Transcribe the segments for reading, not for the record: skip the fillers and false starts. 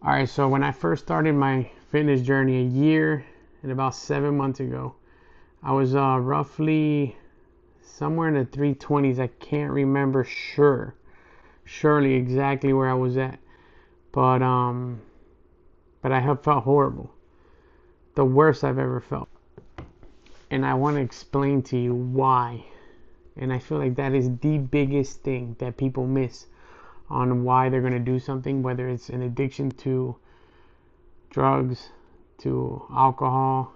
All right, so when I first started my fitness journey a year and about 7 months ago, I was roughly somewhere in the 320s. I can't remember surely exactly where I was at, but I have felt horrible, the worst I've ever felt, and I want to explain to you why. And I feel like that is the biggest thing that people miss on why they're going to do something, whether it's an addiction to drugs, to alcohol,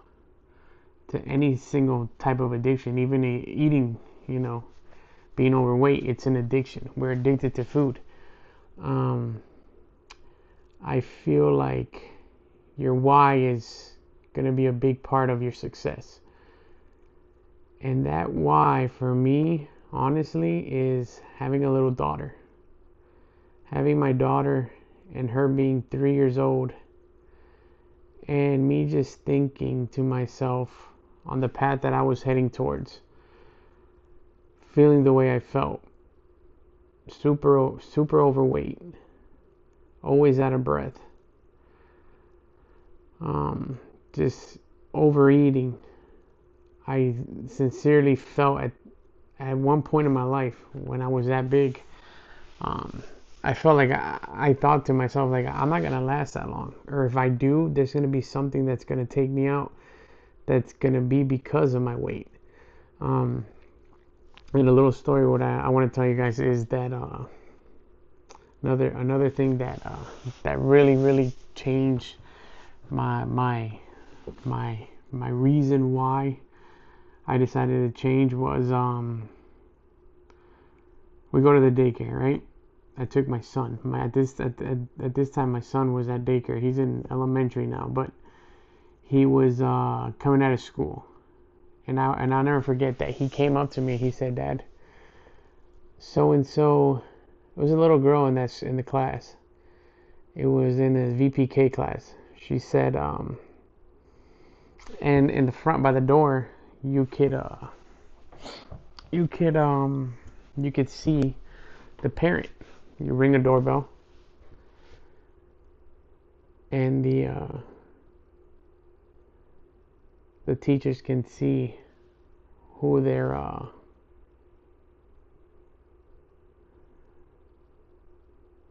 to any single type of addiction, even eating, you know, being overweight, it's an addiction. We're addicted to food. Um, I feel like your why is going to be a big part of your success. And that why for me, honestly, is having a little daughter. Having my daughter and her being 3 years old, and me just thinking to myself on the path that I was heading towards, feeling the way I felt, super overweight, always out of breath, just overeating. I sincerely felt at one point in my life when I was that big, I felt like I thought to myself, like, I'm not gonna last that long, or if I do, there's gonna be something that's gonna take me out, that's gonna be because of my weight. And a little story what I want to tell you guys is that another thing that really changed my my reason why I decided to change was we go to the daycare, right? I took my son. At this time, my son was at daycare. He's in elementary now, but he was coming out of school, and I'll never forget that he came up to me. He said, "Dad, so and so." It was a little girl in the class. It was in the VPK class. She said, and in the front by the door, you could you could you could see the parent. You ring a doorbell, and the teachers can see who they're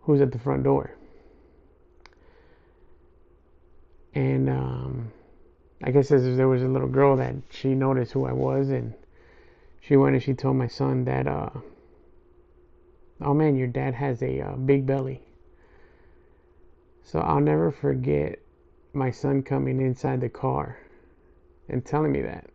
who's at the front door. And I guess there was a little girl that she noticed who I was, and she went and she told my son that, oh man, your dad has a big belly. So I'll never forget my son coming inside the car and telling me that.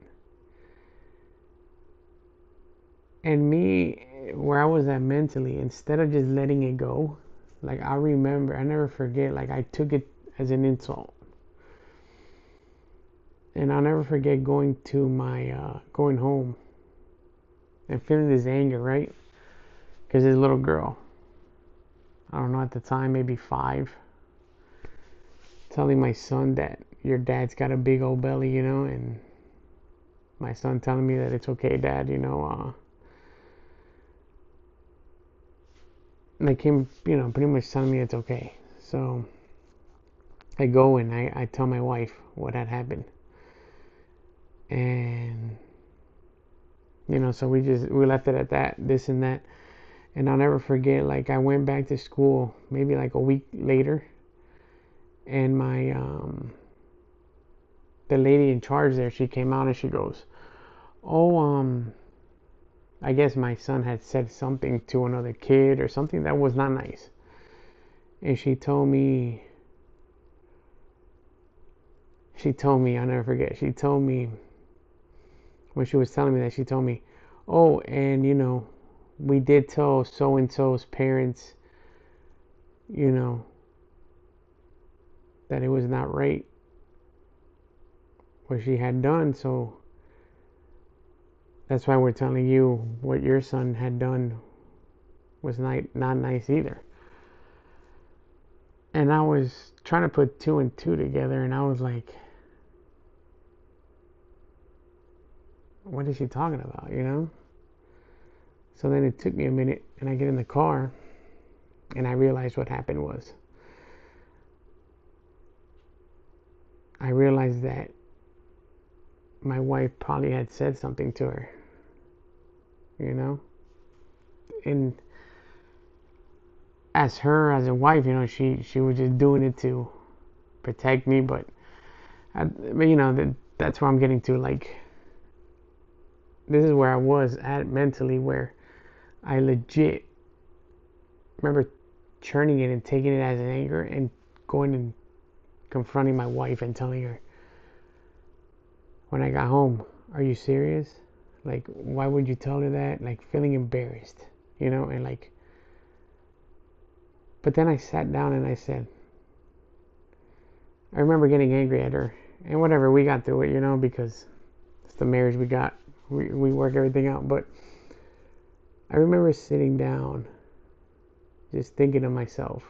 And me, where I was at mentally, instead of just letting it go, like I never forget, like I took it as an insult. And I'll never forget going home and feeling this anger, right? Because this little girl, I don't know, at the time, maybe 5, telling my son that your dad's got a big old belly, and my son telling me that it's okay, Dad, like him, pretty much telling me it's okay. So I go and I tell my wife what had happened. And so we left it at that, this and that. And I'll never forget, like I went back to school maybe like a week later, and my the lady in charge there, she came out and she goes, "Oh, I guess my son had said something to another kid or something that was not nice." And I'll never forget, she told me, when she was telling me that, she told me, "Oh, and we did tell so and so's parents, that it was not right what she had done, so that's why we're telling you what your son had done was not nice either." And I was trying to put two and two together, and I was like, what is she talking about, So then it took me a minute, and I get in the car, and I realized what happened was realized that my wife probably had said something to her, you know? And as a wife, she was just doing it to protect me, but that's where I'm getting to. Like, this is where I was at mentally, where I legit remember churning it and taking it as an anger and going and confronting my wife and telling her when I got home, "Are you serious? Like, why would you tell her that?" Like, feeling embarrassed, and like, but then I sat down and I said, I remember getting angry at her, and whatever, we got through it, because it's the marriage we got. We work everything out. But I remember sitting down, just thinking to myself,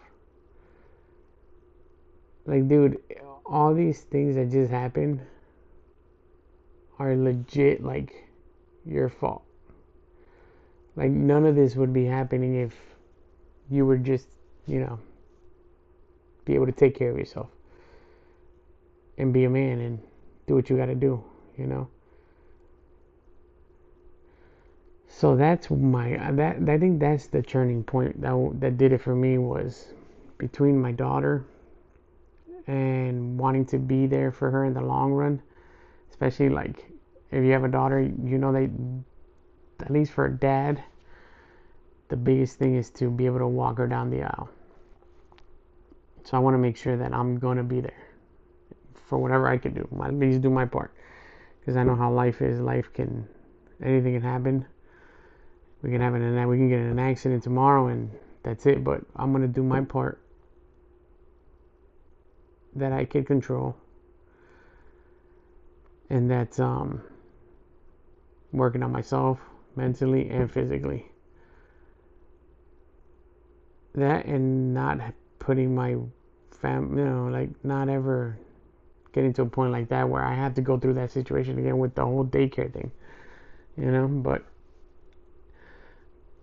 like, dude, all these things that just happened are legit, like, your fault. Like, none of this would be happening if you were just, be able to take care of yourself and be a man and do what you got to do. So that's I think that's the turning point that did it for me, was between my daughter and wanting to be there for her in the long run. Especially, like, if you have a daughter, they, at least for a dad, the biggest thing is to be able to walk her down the aisle. So I want to make sure that I'm going to be there for whatever I can do. At least do my part, because I know how life is. Anything can happen. We can get in an accident tomorrow, and that's it. But I'm gonna do my part that I can control, and that's working on myself mentally and physically. That, and not putting my like, not ever getting to a point like that where I have to go through that situation again with the whole daycare thing.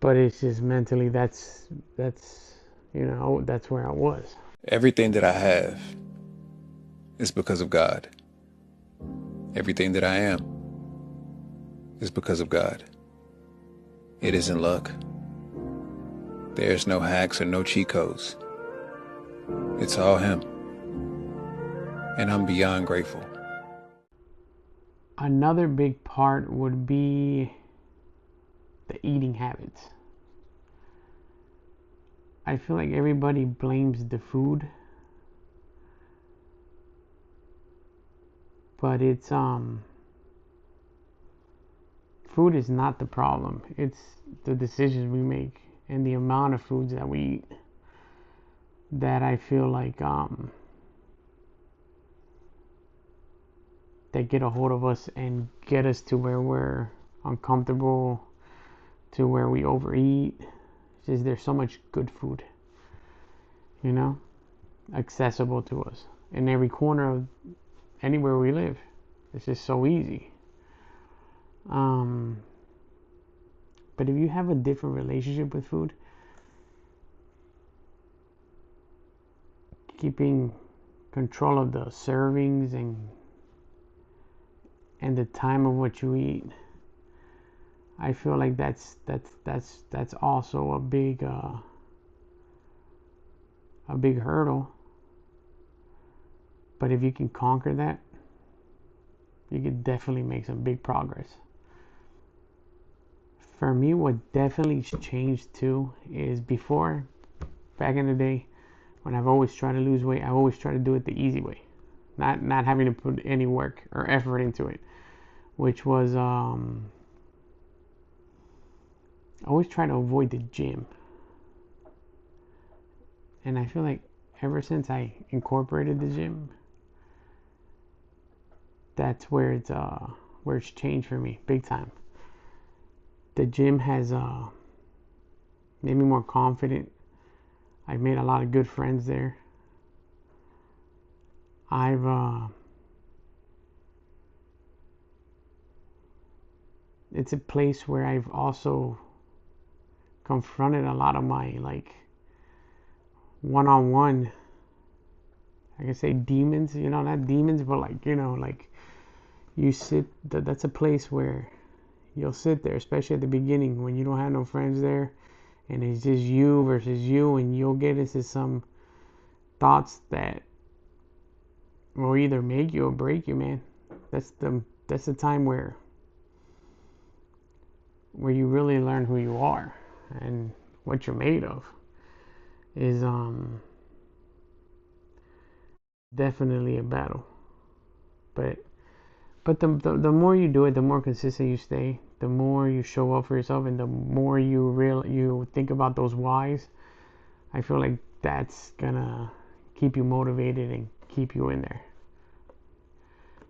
But it's just mentally, that's where I was. Everything that I have is because of God. Everything that I am is because of God. It isn't luck. There's no hacks or no cheat codes. It's all Him. And I'm beyond grateful. Another big part would be the eating habits. I feel like everybody blames the food, but it's food is not the problem. It's the decisions we make and the amount of foods that we eat that I feel like that get a hold of us and get us to where we're uncomfortable, to where we overeat. It's just, there's so much good food, accessible to us in every corner of anywhere we live. It's just so easy. But if you have a different relationship with food, keeping control of the servings and the time of what you eat, I feel like that's also a big hurdle. But if you can conquer that, you can definitely make some big progress. For me, what definitely changed too is, before, back in the day, when I've always tried to lose weight, I always try to do it the easy way, not having to put any work or effort into it, which was I always try to avoid the gym. And I feel like ever since I incorporated the gym, that's where it's changed for me big time. The gym has made me more confident. I've made a lot of good friends there. It's a place where I've also confronted a lot of my, like, one-on-one I can say demons, not demons, but like, like you sit, that's a place where you'll sit there, especially at the beginning when you don't have no friends there and it's just you versus you, and you'll get into some thoughts that will either make you or break you, man. That's the time where you really learn who you are and what you're made of. Is definitely a battle, but the more you do it, the more consistent you stay, the more you show up for yourself, and the more you think about those whys. I feel like that's gonna keep you motivated and keep you in there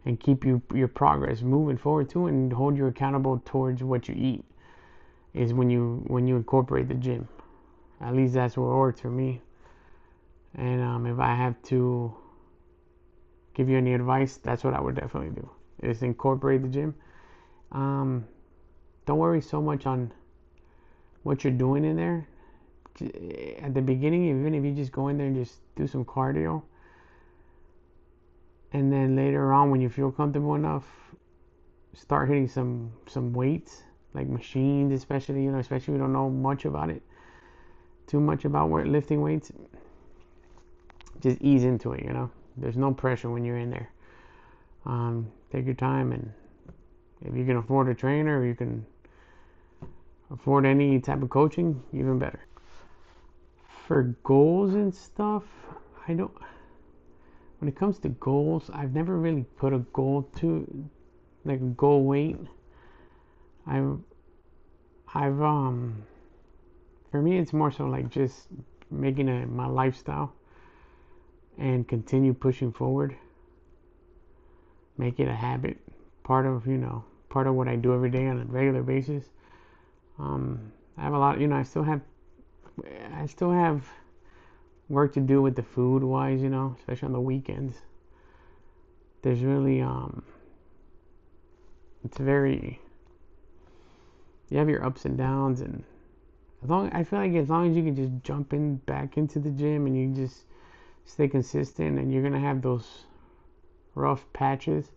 and keep your progress moving forward too, and hold you accountable towards what you eat. Is when you incorporate the gym. At least that's what works for me. And if I have to give you any advice, that's what I would definitely do. Is incorporate the gym. Don't worry so much on what you're doing in there. At the beginning, even if you just go in there and just do some cardio, and then later on, when you feel comfortable enough, start hitting some weights, like machines, especially especially if you don't know much about it, too much about lifting weights. Just ease into it. There's no pressure when you're in there. Take your time, and if you can afford a trainer, or you can afford any type of coaching, even better. For goals and stuff, I don't. When it comes to goals, I've never really put a goal to, like, a goal weight. I've for me, it's more so like just making it my lifestyle and continue pushing forward. Make it a habit, part of what I do every day on a regular basis. I have a lot. I still have work to do with the food wise. Especially on the weekends. There's really it's very. You have your ups and downs, and I feel like as long as you can just jump back into the gym and you just stay consistent, and you're gonna have those rough patches.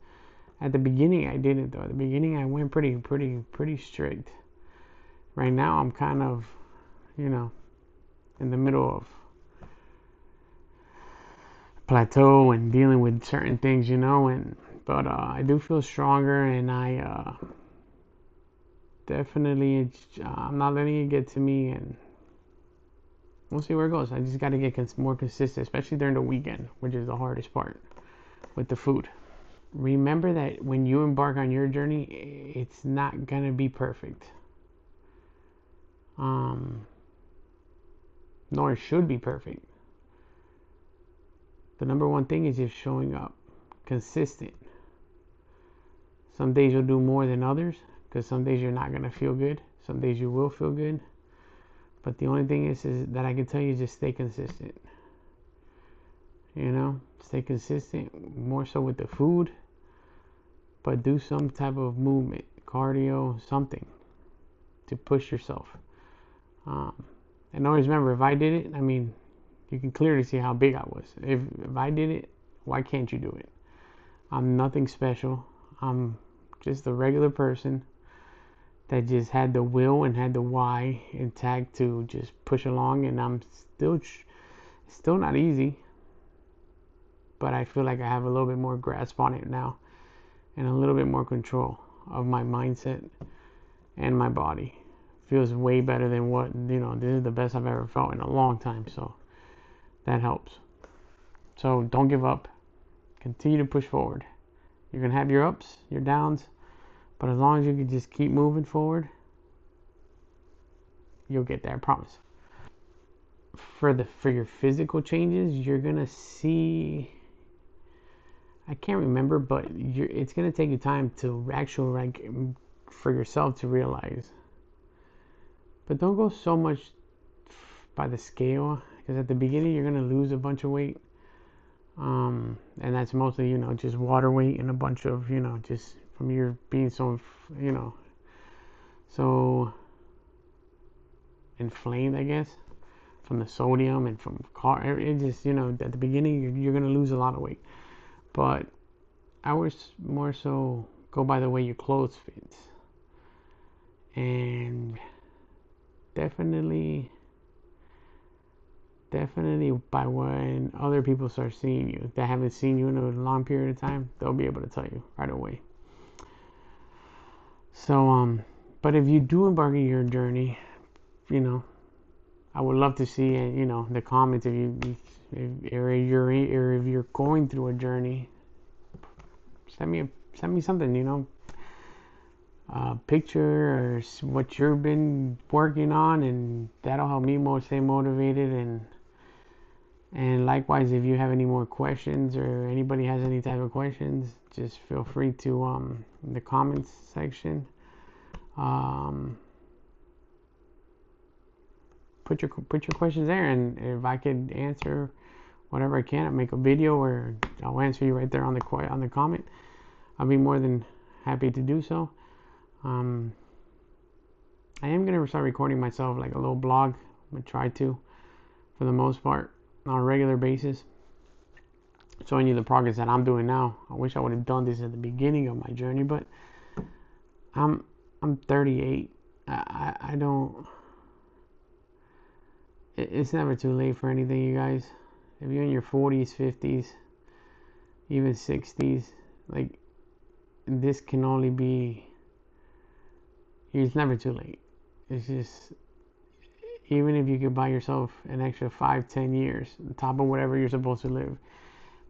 At the beginning, I didn't though. At the beginning, I went pretty strict. Right now, I'm kind of, in the middle of plateau and dealing with certain things, but I do feel stronger, and I definitely, I'm not letting it get to me, and we'll see where it goes. I just got to get more consistent, especially during the weekend, which is the hardest part with the food. Remember that when you embark on your journey, it's not going to be perfect. Nor should be perfect. The number one thing is just showing up, consistent. Some days you'll do more than others, because some days you're not going to feel good. Some days you will feel good. But the only thing is that I can tell you, just stay consistent. Stay consistent, more so with the food, but do some type of movement, cardio, something to push yourself. And always remember, if I did it, you can clearly see how big I was. If I did it, why can't you do it? I'm nothing special. I'm just a regular person that just had the will and had the why intact to just push along, and I'm still not easy, but I feel like I have a little bit more grasp on it now, and a little bit more control of my mindset and my body. Feels way better than what, this is the best I've ever felt in a long time, so that helps. So don't give up. Continue to push forward. You're going to have your ups, your downs, but as long as you can just keep moving forward, you'll get there, I promise. For your physical changes, you're going to see, I can't remember, but it's going to take you time to actually, for yourself to realize. But don't go so much by the scale, because at the beginning you're going to lose a bunch of weight. And that's mostly, just water weight and a bunch of, just from your being so, so inflamed, I guess. from the sodium and from it just, at the beginning you're gonna lose a lot of weight. But I was more so go by the way your clothes fits. And definitely by when other people start seeing you that haven't seen you in a long period of time, they'll be able to tell you right away. So but if you do embark on your journey, I would love to see the comments if you're going through a journey. Send me something, a picture or what you've been working on, and that'll help me stay motivated. And likewise, if you have any more questions or anybody has any type of questions, just feel free to in the comments section. Put your questions there, and if I could answer whatever I can, I'll make a video where I'll answer you right there on the comment. I'll be more than happy to do so. I am gonna start recording myself like a little blog. I'm gonna try to, for the most part, on a regular basis, showing you the progress that I'm doing now. I wish I would have done this at the beginning of my journey, but I'm 38. I don't. It's never too late for anything, you guys. If you're in your 40s, 50s, even 60s, like, this can only be. It's never too late. It's just, even if you could buy yourself an extra 5-10 years on top of whatever you're supposed to live,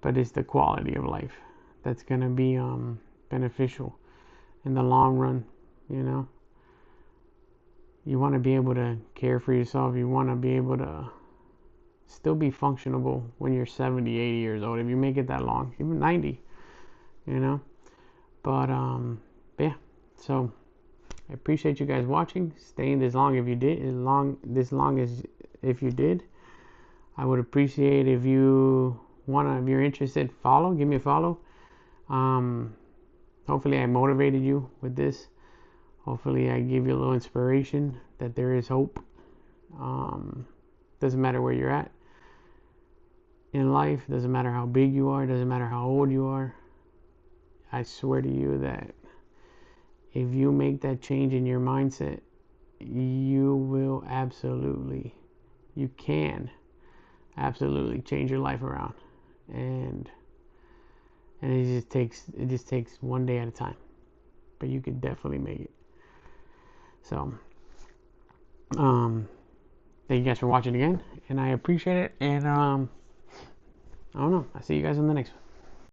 but it's the quality of life that's gonna be beneficial in the long run. You want to be able to care for yourself. You want to be able to still be functionable when you're 70, 80 years old, if you make it that long, even 90. But yeah, so I appreciate you guys watching, staying this long if you did, as if you did. I would appreciate if you're interested, give me a follow. Hopefully I motivated you with this. Hopefully I give you a little inspiration that there is hope. Doesn't matter where you're at in life, doesn't matter how big you are, doesn't matter how old you are. I swear to you that if you make that change in your mindset, you can absolutely change your life around. And it just takes one day at a time. But you could definitely make it. So thank you guys for watching again, and I appreciate it. And I don't know, I'll see you guys in the next one.